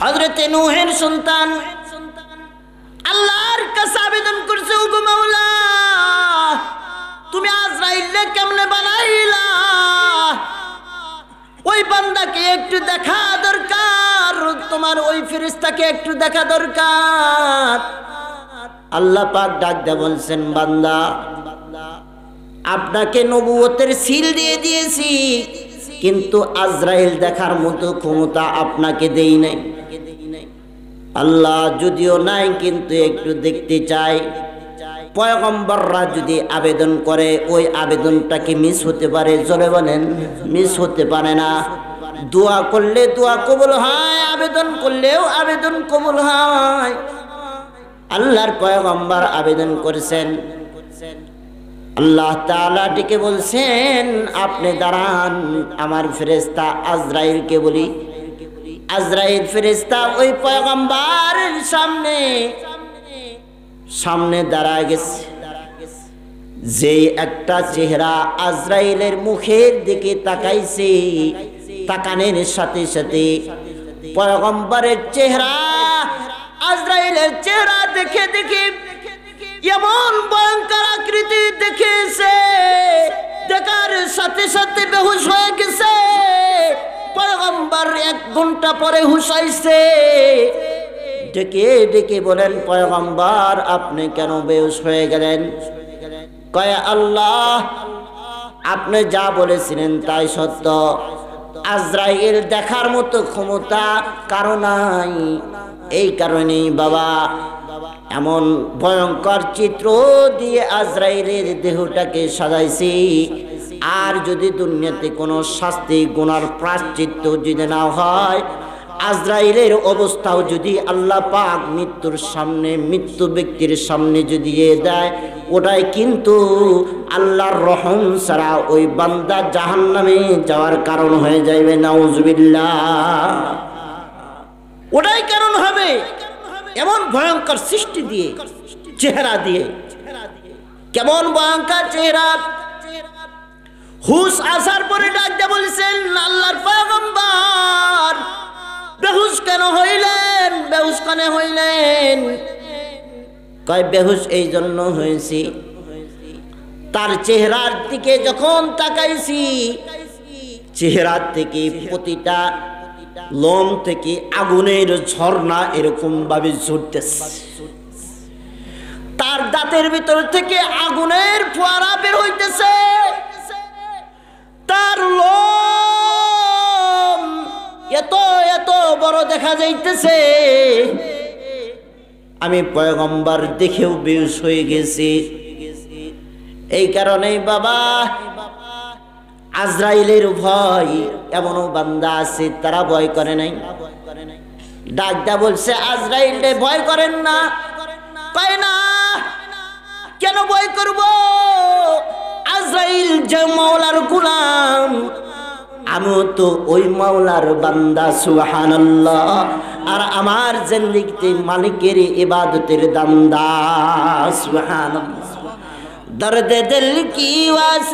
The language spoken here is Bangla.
হযরতে নূহের সন্তান আল্লাহর কাছে আবেদন করছে, ওগো মাওলা তুমি আজরাইলকে কেমনে বানাইলা? ওই বান্দাকে একটু দেখা দরকার, তোমার ওই ফেরেশতাকে একটু দেখা দরকার। আল্লাহ পাক ডাক দিয়ে বলছেন, বান্দা আপনাকে নবুয়তের সিল দিয়ে দিয়েছি, কিন্তু আজরাইল দেখার মতো ক্ষমতা আপনাকে দেই নাই। আল্লাহ যদিও নাই, কিন্তু একটু দেখতে চাই। পয়গম্বররা যদি আবেদন করে, ওই আবেদনটাকে মিস হতে পারে? জোরে বলেন, মিস হতে পারে না। দোয়া করলে দোয়া কবুল হয়, আবেদন করলেও আবেদন কবুল হয়। আল্লাহর পয়গম্বর আবেদন করেছেন, আল্লাহ তাআলা ডেকে বলছেন, আপনি দাঁড়ান, আমার ফেরেশতা আজরাইলকে বলি। আজরাইল ফেরেশতা ওই পয়গম্বরের সামনে দাঁড়ায় গেছে। যেই একটা চেহারা আজরাইলের মুখের দিকে তাকাইছে, তাকানোর সাথে সাথে পয়গম্বরের চেহারা আজরাইলের চেহারা দেখে দেখে এমন ভয়ঙ্কর আকৃতি দেখেছে, দেখার সাথে সাথে বেহুশ হয়ে গেছে। পয়গম্বর 1 ঘন্টা পরে হুঁশ আইছে। ডেকে ডেকে বলেন, পয়গম্বর আপনি কেন বেহুশ হয়ে গেলেন? কয়, আল্লাহ আপনি যা বলেছিলেন তাই সত্য, আজরাইল দেখার মতো ক্ষমতা কারো নাই। এই কারণেই বাবা এমন ভয়ঙ্কর চিত্র দিয়ে আজরাইলের দেহটাকে সাজাইছি। আর যদি দুনিয়াতে কোনো শাস্তি গুনার প্রায়শ্চিত্ত যদি না হয়, আজরাইলের অবস্থাও যদি আল্লাহ পাক মৃত্যুর সামনে, মৃত্যু ব্যক্তির সামনে যদি দেয়, ওটাই কিন্তু আল্লাহর রহম ছাড়া ওই বান্দা জাহান্নামে যাওয়ার কারণ হয়ে যাবে। নাউজুবিল্লাহ, ওটাই কারণ হবে। এমন ভয়ঙ্কর সৃষ্টি দিয়ে, চেহারা দিয়ে, কেমন ভয়ঙ্কর চেহারা। হুশ আসার পরে ডাকতে বলছেন, আল্লাহর পয়গম্বর বেহুশ কেন হইলেন? বেহুশ কেন হইলেন? কয়, বেহুশ এই জন্য হয়েছি, তার চেহারার দিকে যখন তাকাইছি, চেহারার থেকে প্রতিটা লোম থেকে আগুনের ঝর্ণা এরকম ভাবে ঝরতেছে। তার দাঁতের ভিতর থেকে আগুনের ফোয়ারা বের হইতেছে। তার লোম এত এত বড় দেখা যাইতেছে, আমি পয়গম্বর দেখেও বেহুশ হয়ে গেছি। এই কারণেই বাবা আজরাইলের ভয়, এমনও বান্দা আছে তারা ভয় করে নাই। ডাকদা বলছে, আজরাইলে ভয় করেন না। কয় না, কেন ভয় করব? আজরাইল যে মাওলার গোলাম, আমিও তো ওই মাওলার বান্দা। সুবহানাল্লাহ। আর আমার জিন্দেগিতে মালিকের ইবাদতের দান্দা। সুবহানাল্লাহ। দর্দ দিল কি ওয়াস